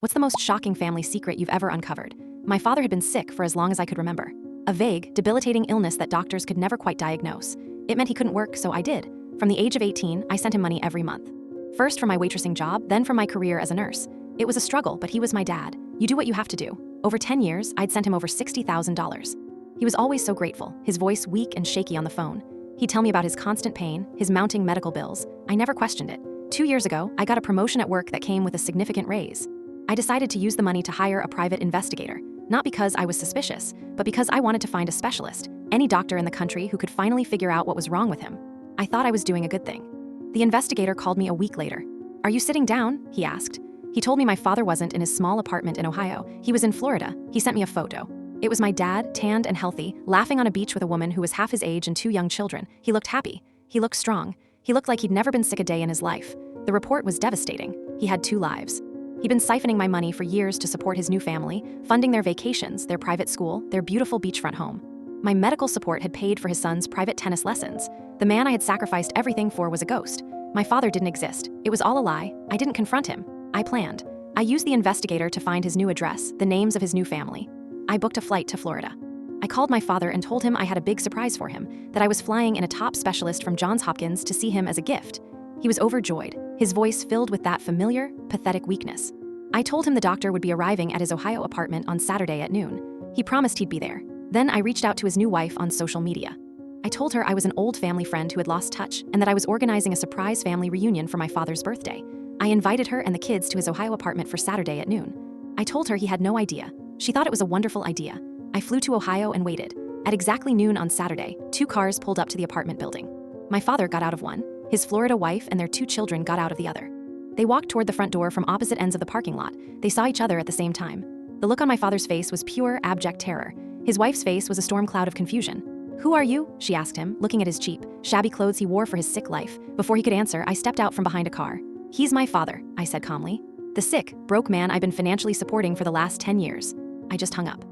What's the most shocking family secret you've ever uncovered? My father had been sick for as long as I could remember. A vague, debilitating illness that doctors could never quite diagnose. It meant he couldn't work, so I did. From the age of 18, I sent him money every month. First for my waitressing job, then for my career as a nurse. It was a struggle, but he was my dad. You do what you have to do. Over 10 years, I'd sent him over $60,000. He was always so grateful, his voice weak and shaky on the phone. He'd tell me about his constant pain, his mounting medical bills. I never questioned it. 2 years ago, I got a promotion at work that came with a significant raise. I decided to use the money to hire a private investigator, not because I was suspicious, but because I wanted to find a specialist, any doctor in the country who could finally figure out what was wrong with him. I thought I was doing a good thing. The investigator called me a week later. "Are you sitting down?" he asked. He told me my father wasn't in his small apartment in Ohio. He was in Florida. He sent me a photo. It was my dad, tanned and healthy, laughing on a beach with a woman who was half his age and 2 young children. He looked happy. He looked strong. He looked like he'd never been sick a day in his life. The report was devastating. He had 2 lives. He'd been siphoning my money for years to support his new family, funding their vacations, their private school, their beautiful beachfront home. My medical support had paid for his son's private tennis lessons. The man I had sacrificed everything for was a ghost. My father didn't exist. It was all a lie. I didn't confront him. I planned. I used the investigator to find his new address, the names of his new family. I booked a flight to Florida. I called my father and told him I had a big surprise for him, that I was flying in a top specialist from Johns Hopkins to see him as a gift. He was overjoyed, his voice filled with that familiar, pathetic weakness. I told him the doctor would be arriving at his Ohio apartment on Saturday at noon. He promised he'd be there. Then I reached out to his new wife on social media. I told her I was an old family friend who had lost touch and that I was organizing a surprise family reunion for my father's birthday. I invited her and the kids to his Ohio apartment for Saturday at noon. I told her he had no idea. She thought it was a wonderful idea. I flew to Ohio and waited. At exactly noon on Saturday, 2 cars pulled up to the apartment building. My father got out of one. His Florida wife and their 2 children got out of the other. They walked toward the front door from opposite ends of the parking lot. They saw each other at the same time. The look on my father's face was pure, abject terror. His wife's face was a storm cloud of confusion. "Who are you?" she asked him, looking at his cheap, shabby clothes he wore for his sick life. Before he could answer, I stepped out from behind a car. "He's my father," I said calmly. "The sick, broke man I've been financially supporting for the last 10 years. I just hung up.